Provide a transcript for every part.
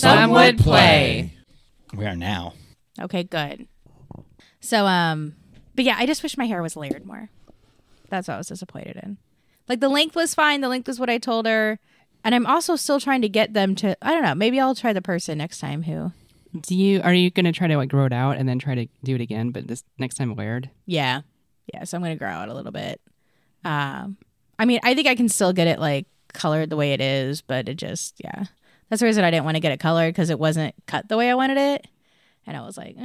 Some would play. We are now. Okay, good. So, but yeah, I just wish my hair was layered more. That's what I was disappointed in. Like, the length was fine. The length was what I told her. And I'm also still trying to get them to, I don't know, maybe I'll try the person next time who. Are you going to try to like grow it out and then try to do it again, but this next time layered? Yeah. Yeah, so I'm going to grow out a little bit. I mean, I think I can still get it like colored the way it is, but it just, yeah. That's the reason I didn't want to get it colored, because it wasn't cut the way I wanted it. And I was like,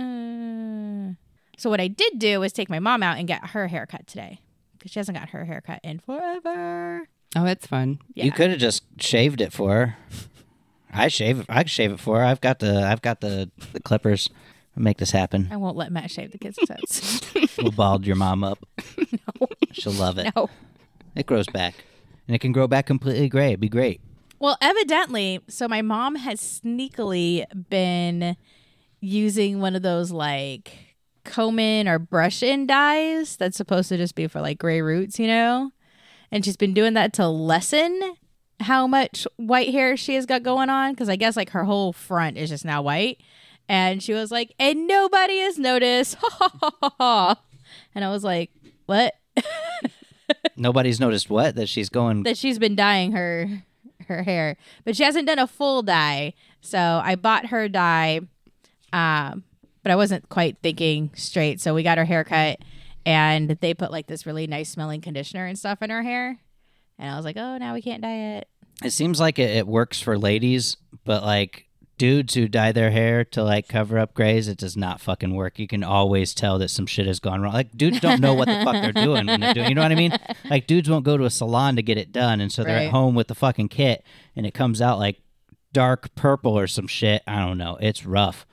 So what I did do was take my mom out and get her haircut today, because she hasn't got her haircut in forever. Oh, that's fun. Yeah. You could have just shaved it for her. I could shave it for her. I've got the clippers. I'll make this happen. I won't let Matt shave the kids' heads. We'll bald your mom up. No. She'll love it. No. It grows back. And it can grow back completely gray. It'd be great. Well, evidently, so my mom has sneakily been using one of those like comb in or brush in dyes that's supposed to just be for like gray roots, you know? And she's been doing that to lessen how much white hair she has got going on, because I guess like her whole front is just now white. And she was like, and nobody has noticed. And I was like, what? Nobody's noticed what? That she's going... That she's been dyeing her hair. But she hasn't done a full dye. So I bought her dye, but I wasn't quite thinking straight. So we got her haircut, and they put like this really nice smelling conditioner and stuff in her hair. And I was like, oh, now we can't dye it. It seems like it works for ladies, but like dudes who dye their hair to like cover up grays, it does not fucking work. You can always tell that some shit has gone wrong. Like dudes don't know what the fuck they're doing when they're doing. You know what I mean? Like dudes won't go to a salon to get it done, and so they're at home with the fucking kit, and it comes out like dark purple or some shit. I don't know. It's rough.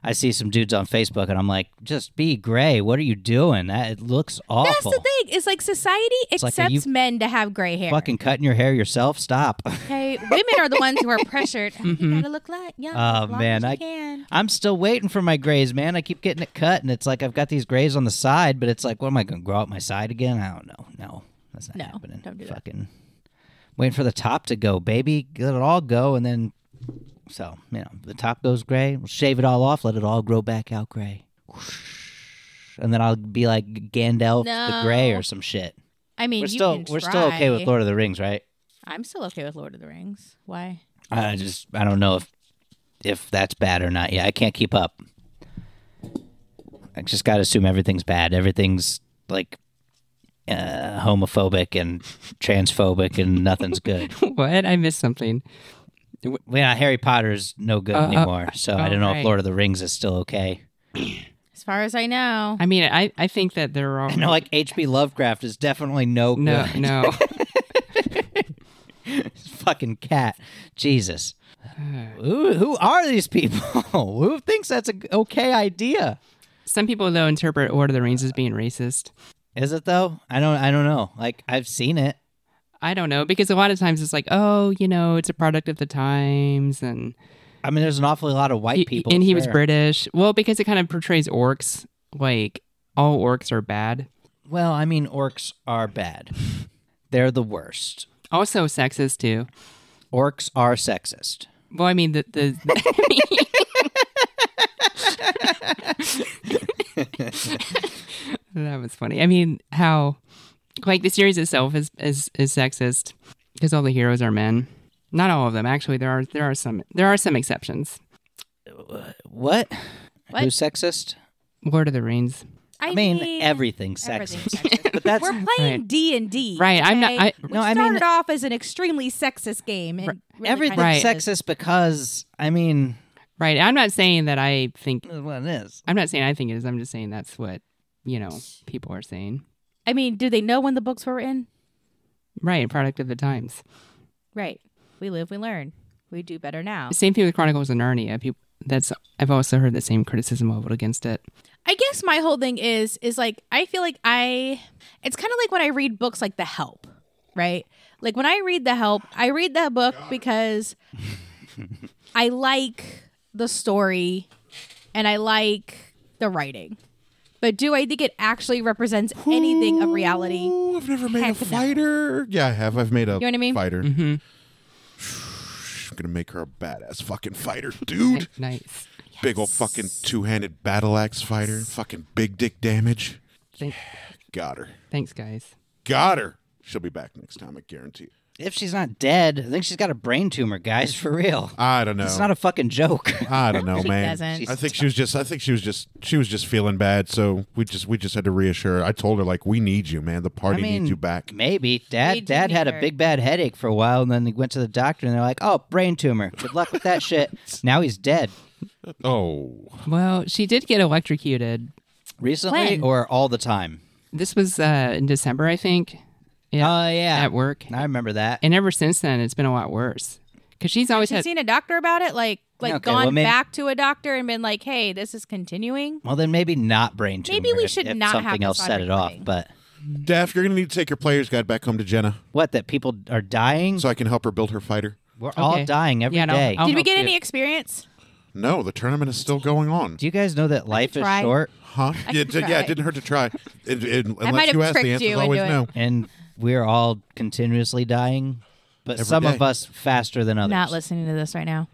I see some dudes on Facebook, and I'm like, just be gray. What are you doing? It looks awful. That's the thing. It's like society accepts men to have gray hair. Fucking cutting your hair yourself? Stop. Okay, women are the ones who are pressured. You gotta look like young as long as you can. I'm still waiting for my grays, man. I keep getting it cut, and it's like I've got these grays on the side, but it's like, what am I going to grow out my side again? I don't know. No, that's not happening. Don't do fucking waiting for the top to go, baby. Let it all go, and then... So, you know, the top goes gray. We'll shave it all off, let it all grow back out gray. Whoosh. And then I'll be like Gandalf the Gray or some shit. I mean, we're still okay with Lord of the Rings, right? I'm still okay with Lord of the Rings. Why? I don't know if that's bad or not. Yeah, I can't keep up. I just got to assume everything's bad. Everything's like homophobic and transphobic and nothing's good. What? I missed something. Yeah, Harry Potter's no good anymore, so I don't know if Lord of the Rings is still okay. As far as I know. I mean, I think that they're all... I know, like, H.P. Lovecraft is definitely no good. No. Fucking cat. Jesus. Who are these people? Who thinks that's an okay idea? Some people, though, interpret Lord of the Rings as being racist. Is it, though? I don't know. Like, I've seen it. I don't know, because a lot of times it's like, oh, you know, it's a product of the times, and... I mean, there's an awfully lot of white people. And he was British. Well, because it kind of portrays orcs, like, all orcs are bad. Well, I mean, orcs are bad. They're the worst. Also sexist, too. Orcs are sexist. Well, I mean, That was funny. I mean, how... Like, the series itself is sexist because all the heroes are men. Not all of them, actually. There are some exceptions. What? Who's sexist? Lord of the Rings. I mean everything's sexist. But that's we're playing D&D. Right. Okay? I'm not. We started off as an extremely sexist game. And really everything's sexist because I mean. Right. I'm not saying that I think. Well, it is. I'm not saying I think it is. I'm just saying that's what people are saying. I mean, do they know when the books were written? Right, product of the times. Right. We live, we learn. We do better now. Same thing with Chronicles of Narnia. I've also heard the same criticism leveled against it. I guess my whole thing is like, I feel like it's kind of like when I read books like The Help, right? Like when I read The Help, I read that book because I like the story and I like the writing. But do I think it actually represents anything of reality? I've never made a fighter. No. Yeah, I have. I've made a you know what I mean? fighter. Mm-hmm. gonna make her a badass fucking fighter, dude. Nice. Big old fucking two-handed battle axe fighter. Fucking big dick damage. Got her. Thanks, guys. Got her. She'll be back next time, I guarantee it. If she's not dead, I think she's got a brain tumor, guys. For real. I don't know. It's not a fucking joke. I don't know, She man. doesn't. I think she was just feeling bad, so we just had to reassure her. I told her, like, we need you, man. The party needs you back. Maybe. We Dad do had need a her. big bad headache for a while, and then he went to the doctor, and they're like, "Oh, brain tumor. Good luck with that shit." Now he's dead. Oh. Well, she did get electrocuted. Recently When? or all the time? This was in December, I think. Oh yeah, At work. I remember that. And ever since then, it's been a lot worse. Because she's always Has had. she seen a doctor about it? Like Okay, gone well, maybe- back to a doctor and been like, hey, this is continuing? Well, then maybe not brain tumor. Maybe we if- should if not have something this else on set it off. recording. But Daff, you're going to need to take your player's guide back home to Jenna what? That people are dying? so I can help her build her fighter. We're all Okay. dying every Yeah, no, day. I'll Did we help get you. any experience? No, the tournament is still going on. Do you guys know that life is try. short? Huh? I Yeah, could yeah, try. it didn't hurt to try. Unless might have you ask, the tricked answer's you always into no. it. And we're all continuously dying, but Every some day. of us faster than others. Not listening to this right now.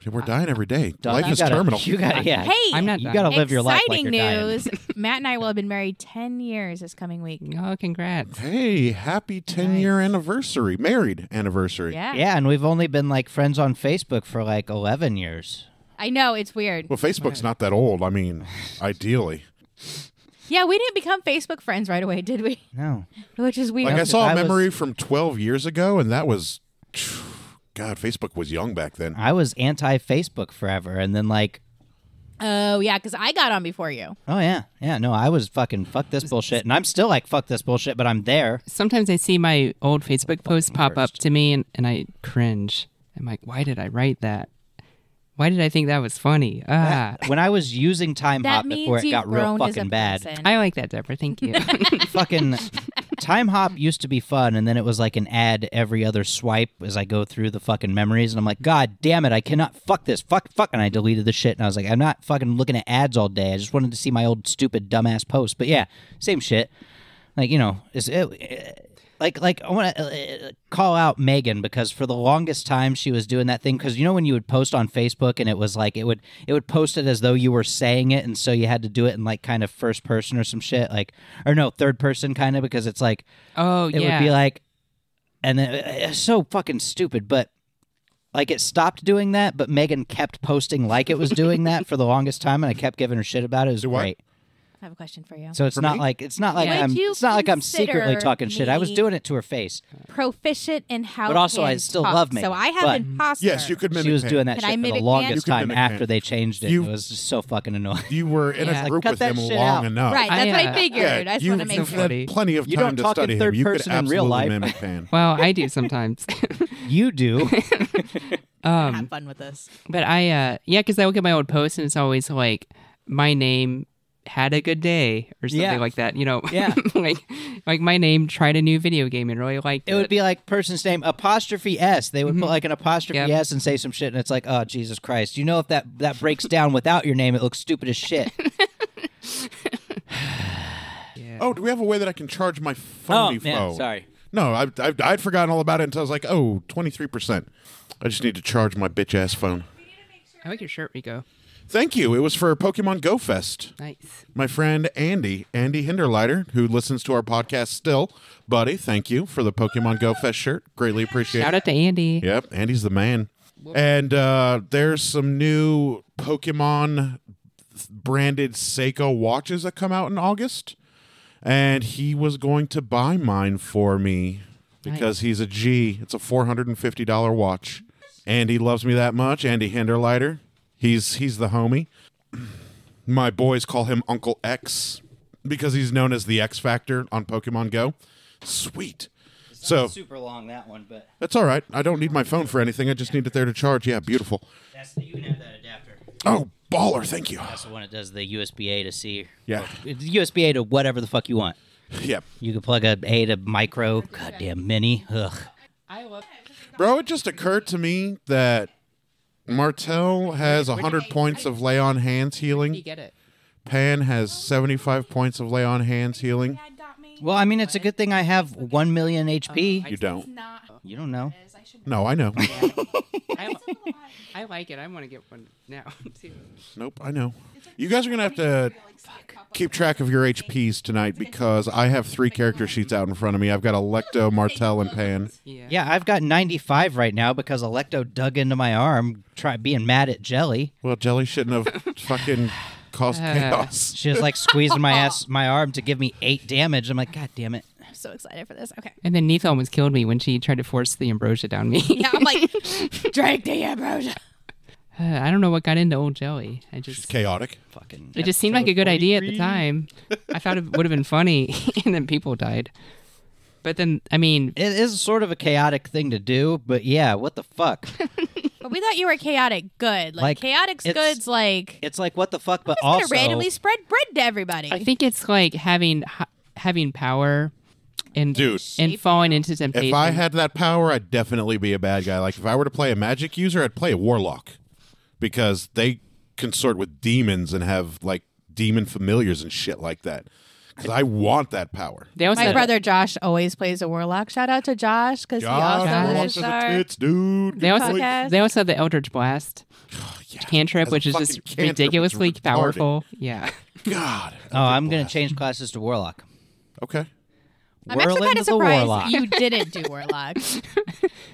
We're dying every day. Dog, Life you is gotta- terminal. You got yeah. Hey, I'm not You dying. got to live your life like exciting you're dying. news. Matt and I will have been married 10 years this coming week. Oh, congrats. Hey, happy 10-year anniversary. Married anniversary. Yeah. Yeah, and we've only been like friends on Facebook for like 11 years. I know, it's weird. Well, Facebook's not that old. I mean, ideally. Yeah, we didn't become Facebook friends right away, did we? No. Which is weird. Like, I because saw I a was- memory from 12 years ago, and that was... God, Facebook was young back then. I was anti-Facebook forever, and then like, Oh, yeah, because I got on before you. oh yeah, no, I was fucking fuck this bullshit, and I'm still like fuck this bullshit, but I'm there. Sometimes I see my old Facebook posts pop up first. to me and I cringe. I'm like, why did I write that? Why did I think that was funny? Ah. When I was using Time That Hop means before it you've got real grown as a fucking bad, person. I like that, Deborah. Thank you. fucking Time Hop used to be fun, and then it was like an ad every other swipe as I go through the fucking memories, and I'm like, God damn it, I cannot fuck this, fuck, and I deleted the shit, and I was like, I'm not fucking looking at ads all day. I just wanted to see my old stupid dumbass post. But yeah, same shit. Like, you know, like I want to call out Megan, because for the longest time she was doing that thing, because you know when you would post on Facebook and it was like it would post it as though you were saying it, and so you had to do it in like kind of first person or some shit, like, or no, third person kind of, because it's like Oh, it yeah. would be like, and then it's so fucking stupid, but like it stopped doing that, but Megan kept posting like it was doing that for the longest time, and I kept giving her shit about it. It was Do what? great. I have a question for you. So it's For not me? like Would you it's not like I'm secretly consider talking shit. I was me- doing it to her face. Proficient in how But also, I Pan still talks. love Megan, So I have but- imposter. Yes, you could mimic She was Pan. doing that Can I shit for the mimic longest Pan? You could time mimic after Pan. they changed it. You- It was just so fucking annoying. You were in Yeah. a group Cut with that him shit long out. enough. Right, that's what I Yeah. figured. I just you, want to make you've sure. funny. had plenty of You time don't to talk in study him. third You could person in real absolutely life. mimic Pan. Well, I do sometimes. You do. Have fun with this. But yeah, because I look at my old posts and it's always like, my name had a good day or something Yeah. like that. You know, Yeah. like my name tried a new video game and really liked it. It would be like person's name apostrophe S. They would put like an apostrophe Yep. S and say some shit, and it's like, oh Jesus Christ! You know, if that breaks down without your name, it looks stupid as shit. Yeah. Oh, do we have a way that I can charge my phony phone? sorry. No, I'd forgotten all about it until I was like, oh, 23%. I just need to charge my bitch-ass phone. I like your shirt, Rico. Thank you. It was for Pokemon Go Fest. Nice. My friend Andy Hinderleiter, who listens to our podcast still. Buddy, thank you for the Pokemon Go Fest shirt. Greatly appreciate Shout it. out to Andy. Yep, Andy's the man. And there's some new Pokemon branded Seiko watches that come out in August. And he was going to buy mine for me because he's a G. It's a $450 watch. Andy loves me that much. Andy Hinderleiter. He's the homie. My boys call him Uncle X because he's known as the X Factor on Pokemon Go. Sweet. So super long that one, but that's all right. I don't need my phone for anything. I just need it there to charge. Yeah, beautiful. you can have that adapter. Oh, baller. Thank you. That's the one that does the USB A to C. Yeah. It's USB A to whatever the fuck you want. Yep. You can plug a A to micro. Goddamn mini. Ugh. Bro, it just occurred to me that Martel has 100 points of lay on hands healing. You get it. Pan has 75 points of lay on hands healing. Well, I mean, it's a good thing I have 1 million HP. You don't. You don't know. No, I know. I like it. I want to get one now too. Nope, I know. You guys are going to have to keep track of your HPs tonight because I have 3 character sheets out in front of me. I've got Electo, Martel, and Pan. Yeah, I've got 95 right now because Electo dug into my arm, being mad at Jelly. Well, Jelly shouldn't have fucking caused chaos. She was like squeezing my arm to give me 8 damage. I'm like, God damn it. I'm so excited for this. Okay. And then Neith almost killed me when she tried to force the ambrosia down me. Yeah, I'm like, drink the ambrosia. I don't know what got into old Jelly. She's chaotic. Fucking. It just seemed like a good idea at the time. I thought it would have been funny, and then people died. But then, I mean... It is sort of a chaotic thing to do, but yeah, what the fuck? But we thought you were chaotic good. Like chaotic's good's like... It's like, what the fuck, but I'm just also... gonna randomly spread bread to everybody. I think it's like having power and Dude. and falling into temptation. If I had that power, I'd definitely be a bad guy. Like, if I were to play a magic user, I'd play a warlock. Because they consort with demons and have, like, demon familiars and shit like that. Because I want that power. My brother Josh always plays a warlock. Shout out to Josh because he also Warlocks is are our... the tits, dude. They also podcast. have the Eldritch Blast cantrip, That's which is fucking just cantrip, ridiculously which is retarded. powerful. Yeah. God. Oh, I'm going to change classes to Warlock. Okay. I'm actually Whirl kind into of the surprised Warlock. you didn't do warlock.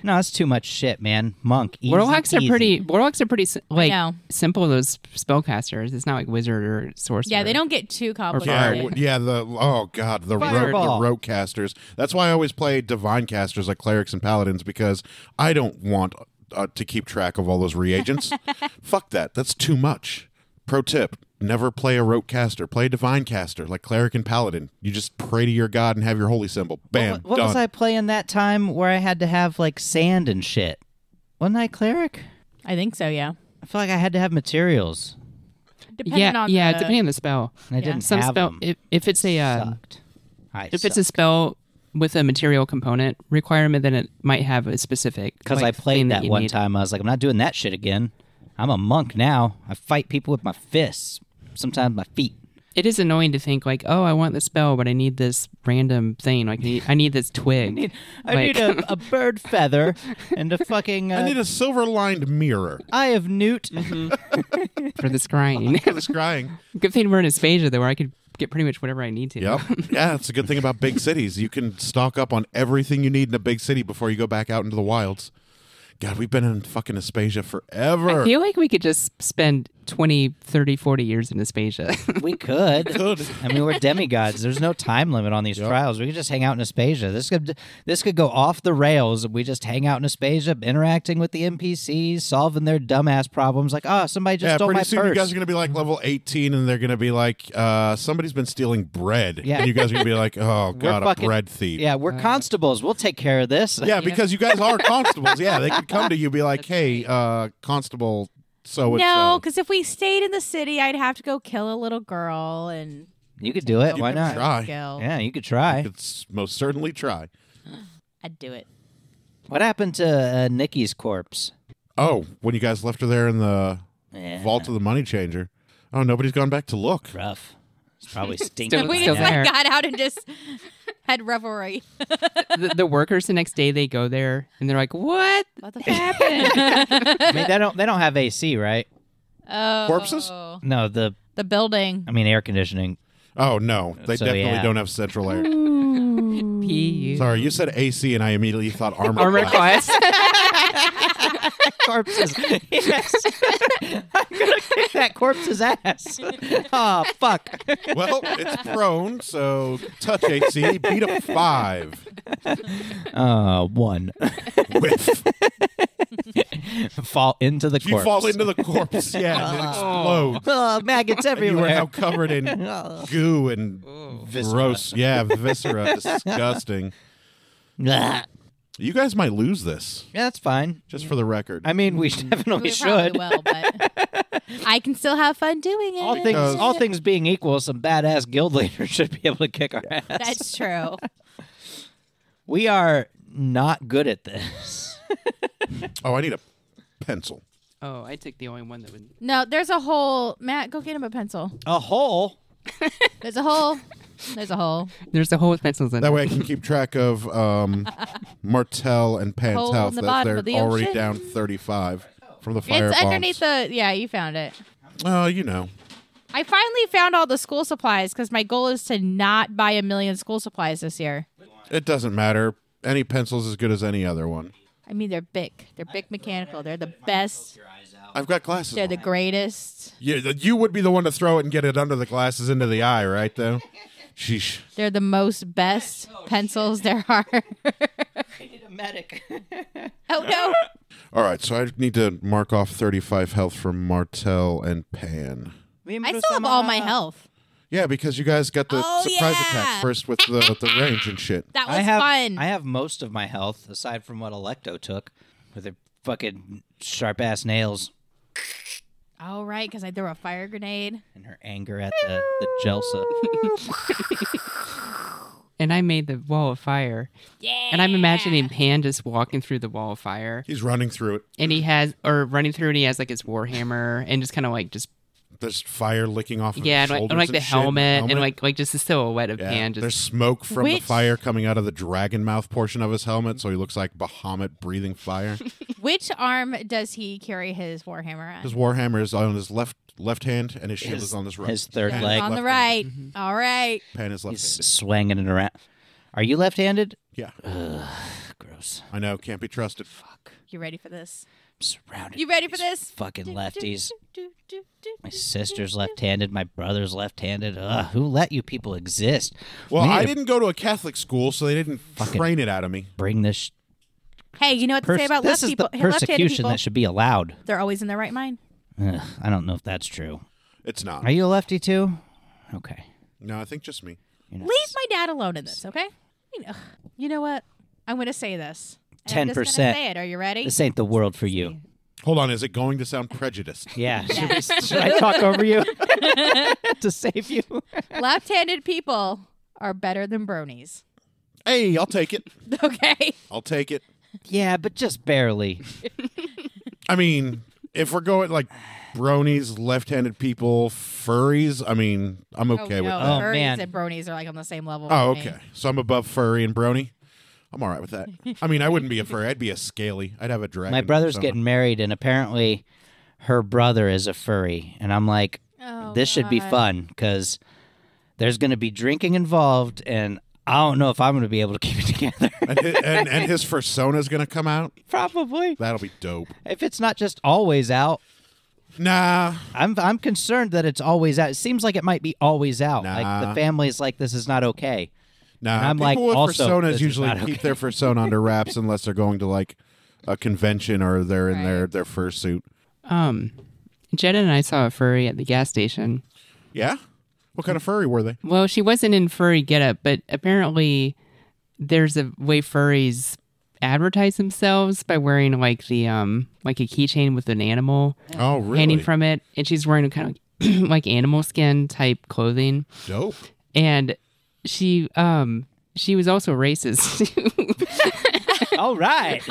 No, that's too much shit, man. Monk, easy, Warlocks are easy. pretty like know. simple. Those spellcasters. It's not like wizard or sorcerer. Yeah, they don't get too complicated. Yeah, the Fireball. rogue casters. That's why I always play divine casters like clerics and paladins because I don't want to keep track of all those reagents. Fuck that. That's too much. Pro tip. Never play a rogue caster. Play a divine caster like cleric and paladin. You just pray to your god and have your holy symbol. Bam, What done. was I playing that time where I had to have, like, sand and shit? Wasn't I cleric? I think so, yeah. I feel like I had to have materials. Depending on depending on the spell. And I didn't Some have spell them. if it's a Sucked. if it's a spell with a material component requirement, then it might have a specific. Because like, I played thing that you one need. time. I was like, I'm not doing that shit again. I'm a monk now. I fight people with my fists. Sometimes my feet. It is annoying to think like, oh, I want the spell, but I need this random thing. Like, I need this twig. I need a bird feather and a fucking... I need a silver-lined mirror. eye of newt. for the scrying. For the scrying. Good thing we're in Aspasia, though, where I could get pretty much whatever I need to. Yep. Yeah, that's a good thing about big cities. You can stock up on everything you need in a big city before you go back out into the wilds. God, we've been in fucking Aspasia forever. I feel like we could just spend 20, 30, 40 years in Aspasia. We could. Could. I mean, we're demigods. There's no time limit on these trials. We could just hang out in Aspasia. This could go off the rails. We just hang out in Aspasia, interacting with the NPCs, solving their dumbass problems. Like, oh, somebody just stole pretty my soon purse. you guys are going to be like level 18 and they're going to be like, somebody's been stealing bread. Yeah. And you guys are going to be like, oh, God, fucking- a bread thief. Yeah, we're constables. We'll take care of this. Yeah, because you guys are constables. Yeah, they could come to you and be like, hey, constable so-and-so. No, because if we stayed in the city, I'd have to go kill a little girl and... You could do it. You Why could not? try. Skill. Yeah, you could try. You could most certainly try. I'd do it. What happened to Nikki's corpse? Oh, when you guys left her there in the Yeah. vault of the money changer. Oh, nobody's gone back to look. Rough. It's probably stinking. Still- We by just now. there. got out and just had revelry. the workers the next day, they go there and they're like, what? What the happened? I mean, they don't have AC, right? Oh. Corpses? No, The building. I mean air conditioning. Oh, no. They So, definitely yeah. don't have central air. P. Sorry, you said AC and I immediately thought armor. Armor class. class. Corpses. Yes. I'm gonna kick that corpse's ass. Oh fuck. Well, it's prone, so touch AC, beat a 5. 1. Whiff. Fall into the You corpse. fall into the corpse, yeah, and it explodes. Oh, maggots And you are everywhere. now covered in goo and gross. Yeah, viscera. Disgusting. Yeah, You guys might lose this, that's fine. just for the record. I mean, we definitely We should. probably will, but I can still have fun doing it. All things being equal, some badass guild leaders should be able to kick our ass. That's true. We are not good at this. Oh, I need a pencil. Oh, I took the only one that would. No, there's a hole. Matt, go get him a pencil. A hole? There's a hole. There's a hole. There's a hole with pencils in That it. way I can keep track of Martell and Pan's Hole in health. the That bottom they're of the already ocean? down 35 from the fire It's bombs. underneath the. Yeah, you found it. You know. I finally found all the school supplies because my goal is to not buy a million school supplies this year. It doesn't matter. Any pencil's as good as any other one. I mean, they're big. They're big mechanical. They're the best. I've got glasses They're on. the greatest. You would be the one to throw it and get it under the glasses into the eye, right, though? Sheesh. They're the most best pencils there are. I need a medic. Oh, no. All right, so I need to mark off 35 health from Martell and Pan. I still have all my health. Yeah, because you guys got the Oh, surprise yeah. attack first with the range and shit. That was I have fun. I have most of my health aside from what Electo took with their fucking sharp ass nails All right, because I threw a fire grenade. and her anger at the Jelsa. And I made the wall of fire. Yeah. And I'm imagining Pan just walking through the wall of fire. He's running through it. And he has, or running through and he has like his warhammer and just kind of like just, There's fire licking off of yeah, his and shoulders like the shit, helmet and like just the silhouette of Yeah. Pan just. There's smoke from the Which- fire coming out of the dragon mouth portion of his helmet, so he looks like Bahamut breathing fire. Which arm does he carry his warhammer on? His warhammer is on his left hand, and his shield is on his right. His third Pan is leg. on the left-handed. right. All right. Pan is He's left-handed. swinging it around. Are you left-handed? Yeah, Gross. I know. Can't be trusted. You ready for this? I'm surrounded. You ready by for these this? Fucking lefties. Do. My sister's left-handed. My brother's left-handed. Ugh, who let you people exist? Well, We need I to didn't go to a Catholic school, so they didn't train it out of me. bring this. Hey, you know what they say about This left is people? the left-handed persecution people? that should be allowed. They're always in their right mind. Ugh, I don't know if that's true. It's not. Are you a lefty too? Okay. No, I think just me. You're not- Leave my dad alone in this, okay? You know what? I'm going to say this. And I'm just 10%. gonna say it. Are you ready? This ain't the world for you. Hold on, is it going to sound prejudiced? Yeah. Should I talk over you to save you? Left-handed people are better than bronies. Hey, I'll take it. Okay. I'll take it. Yeah, but just barely. I mean, if we're going like bronies, left-handed people, furries, I mean, I'm okay with no, that. Oh, furries man. and bronies are like on the same level. Oh, with me. okay. So I'm above furry and brony. I'm all right with that. I mean, I wouldn't be a furry. I'd be a scaly. I'd have a dragon. My brother's persona. getting married, and apparently her brother is a furry. And I'm like, Oh, this should be God. fun because there's going to be drinking involved, and I don't know if I'm going to be able to keep it together. and his persona's going to come out. Probably. That'll be dope. If it's not just always out, Nah. I'm concerned that it's always out. It seems like it might be always out. Like Nah. the family's like, this is not okay. Nah, And I'm people like, with also, personas this is usually not keep okay. their persona under wraps unless they're going to like a convention or they're in Right. their fursuit. Jenna and I saw a furry at the gas station. Yeah? What kind of furry were they? Well, she wasn't in furry getup, but apparently there's a way furries advertise themselves by wearing like the like a keychain with an animal Oh, really? hanging from it, and she's wearing kind of like animal skin type clothing, Dope. and she was also racist. All right.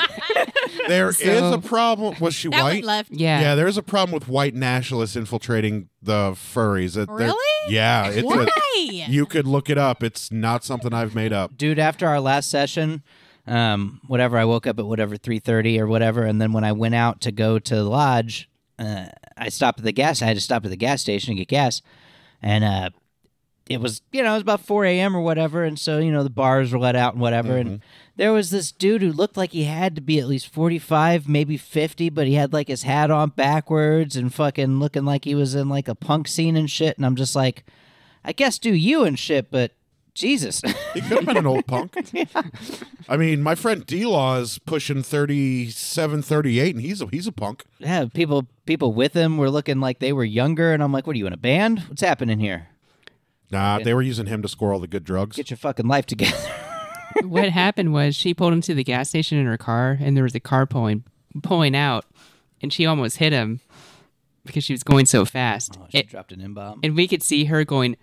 There is So- a problem. Was she That white? went left. Yeah. Yeah, there's a problem with white nationalists infiltrating the furries. They're- Really? Yeah, it's Why? you could look it up. It's not something I've made up. Dude, after our last session, whatever, I woke up at whatever 3:30 or whatever, and then when I went out to go to the lodge, I stopped at the gas. I had to stop at the gas station to get gas, and it was it was about 4 a.m. or whatever, and so the bars were let out and whatever, and there was this dude who looked like he had to be at least 45, maybe 50, but he had like his hat on backwards and fucking looking like he was in like a punk scene and shit, and I'm just like, I guess do you and shit, but Jesus. He could have been an old punk. I mean, my friend D-Law is pushing 37, 38, and he's a punk. Yeah, people with him were looking like they were younger, and I'm like, what are you in a band? What's happening here? Nah, they were using him to score all the good drugs. Get your fucking life together. What happened was she pulled him to the gas station in her car, and there was a car pulling out, and she almost hit him because she was going so fast. Oh, she dropped an M-bomb. And we could see her going,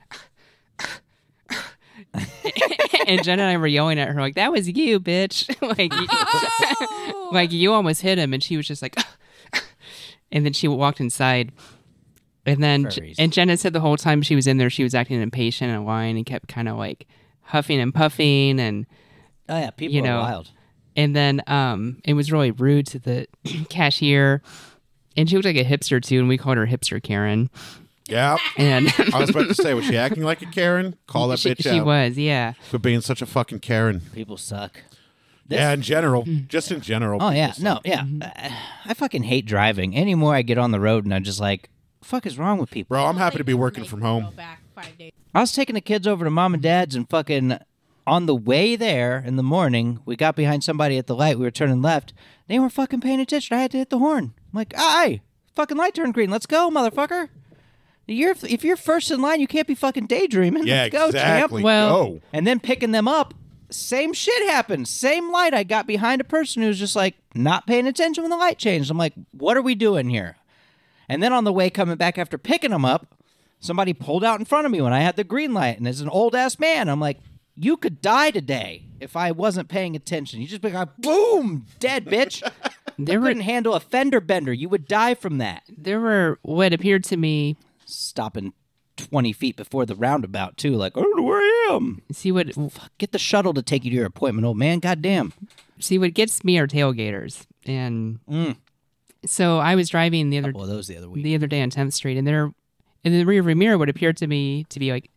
and Jen and I were yelling at her like, "That was you, bitch!" like you almost hit him, and she was just like, and then she walked inside, And then Furries. and Jenna said the whole time she was in there, she was acting impatient and whining and kept kind of like huffing and puffing and Oh yeah, people you are know, wild. and then it was really rude to the cashier. And she looked like a hipster too, and we called her Hipster Karen. Yeah. And I was about to say, was she acting like a Karen? Call that bitch she out. was, yeah. For being such a fucking Karen. People suck. Yeah, in general. Just in general. Oh yeah, people suck. no, yeah. I fucking hate driving. Anymore I get on the road and I'm just like, fuck is wrong with people? Bro, I'm happy to be working from home. Back 5 days. I was taking the kids over to mom and dad's and fucking on the way there in the morning, we got behind somebody at the light. We were turning left. They weren't fucking paying attention. I had to hit the horn. I'm like, aye, fucking light turned green. Let's go, motherfucker. If you're first in line, you can't be fucking daydreaming. Yeah, Let's go, exactly. champ. Well- Go. And then picking them up, same shit happened. Same light. I got behind a person who was just like not paying attention when the light changed. I'm like, what are we doing here? And then on the way coming back after picking them up, somebody pulled out in front of me when I had the green light, and it's an old ass man. I'm like, you could die today if I wasn't paying attention. You just be like, boom, dead, bitch. There Couldn't were handle a fender bender. You would die from that. there were what appeared to me. Stopping 20 feet before the roundabout, too. Like, I don't know where I am. See what Fuck, get the shuttle to take you to your appointment, old man. Goddamn. gets me are tailgaters, and so I was driving the other Well, those the other week. day on 10th Street, and there in the rearview mirror what appeared to me to be like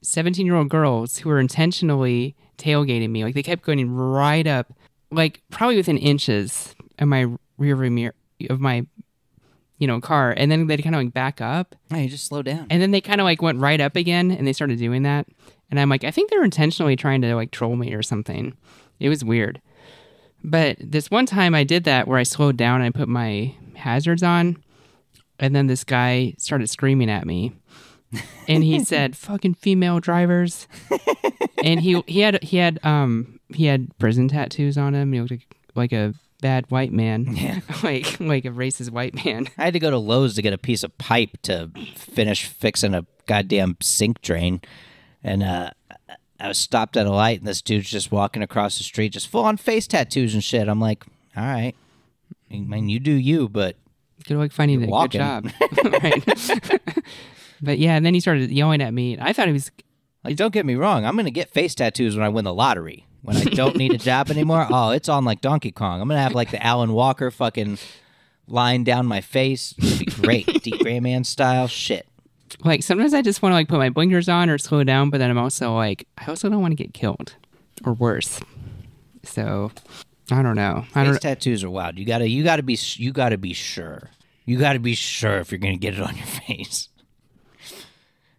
17-year-old girls who were intentionally tailgating me. Like they kept going right up, like probably within inches of my rearview mirror of my car, and then they'd kind of like back up, Hey, just slow down. and then they kind of like went right up again, and they started doing that, and I'm like, I think they're intentionally trying to like troll me or something. It was weird. But this one time I did that where I slowed down and I put my hazards on, and then this guy started screaming at me, and he said, "Fucking female drivers," and he had prison tattoos on him. He looked like a bad white man, Yeah. like a racist white man. I had to go to Lowe's to get a piece of pipe to finish fixing a goddamn sink drain. And I was stopped at a light, and this dude's just walking across the street, just full on face tattoos and shit. I'm like, all right. I mean, you do you, but Good luck finding a good walking. job. Right. But yeah, and then he started yelling at me. I thought he was like, don't get me wrong. I'm going to get face tattoos when I win the lottery. When I don't need a job anymore, oh, it's on like Donkey Kong. I'm going to have like the Alan Walker fucking line down my face. It'd be great. D. Gray Man style shit. like, sometimes I just want to like put my blinkers on or slow down, but then I'm also like, I also don't want to get killed or worse. So I don't know. Face tattoos are wild. You gotta be sure. You gotta be sure if you're gonna get it on your face.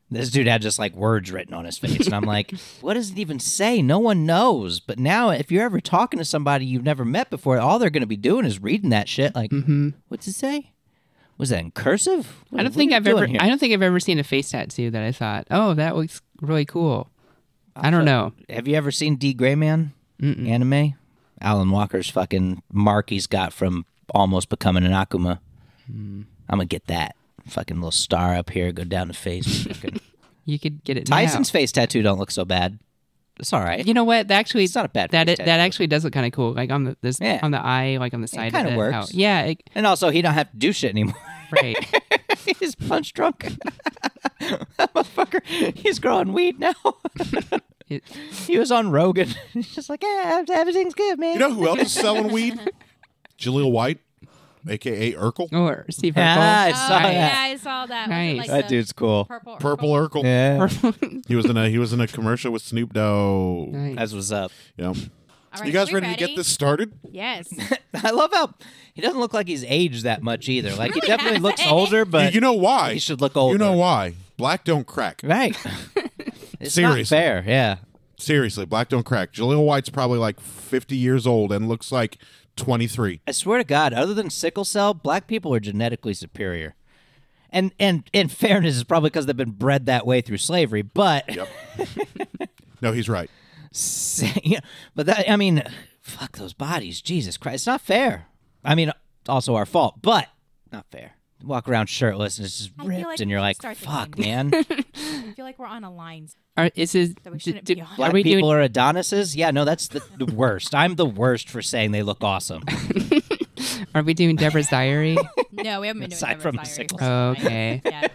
This dude had just like words written on his face, and I'm like, what does it even say? No one knows. But now, if you're ever talking to somebody you've never met before, all they're gonna be doing is reading that shit. Like, what's it say? Was that in cursive? I don't think I've ever seen a face tattoo that I thought, oh, that looks really cool. I don't know. Have you ever seen D. Gray Man anime? Alan Walker's fucking mark he's got from almost becoming an Akuma. I'm gonna get that fucking little star up here, go down the face. You could get it Tyson's now. face tattoo don't look so bad. It's all right. You know what? That actually, It's not a bad that face that tattoo. actually does look kind of cool. Like on the Yeah. on the eye, like on the side kinda of it. works. Yeah, And also, he don't have to do shit anymore. right. He's punch drunk. That motherfucker, he's growing weed now. It- He was on Rogan. He's just like, yeah, everything's good, man. You know who else is selling weed? Jaleel White, a.k.a. Urkel. or Steve Ah, Urkel. I Oh, saw yeah, that. I saw that. Was it Nice. like That the dude's cool. Purple Urkel. Yeah, He was in a commercial with Snoop Dogg. Nice. that's what's up. Yeah. All right, You guys we ready to get this started? Yes. I love how he doesn't look like he's aged that much either. Like, he definitely looks older, but you know why? he should look older. You know why? Black don't crack. Right. It's Seriously. not fair, yeah. Seriously, black don't crack. Jaleel White's probably like 50 years old and looks like 23. I swear to God, other than sickle cell, black people are genetically superior. And in fairness, it's probably because they've been bred that way through slavery, but Yep. No, he's right. yeah, but that, I mean, fuck those bodies. Jesus Christ. It's not fair. I mean, also our fault, but not fair. Walk around shirtless and it's just I feel ripped, like and we you're should like, start the fuck, game. man. I feel like we're on a line. Is this, That we shouldn't be on. are Black we people doing? are Adonises? Yeah, no, that's the worst. I'm the worst for saying they look awesome. Are we doing Deborah's Diary? No, we haven't been doing Aside Deborah's from the Diary sickle for cell. a while. Okay. Yeah.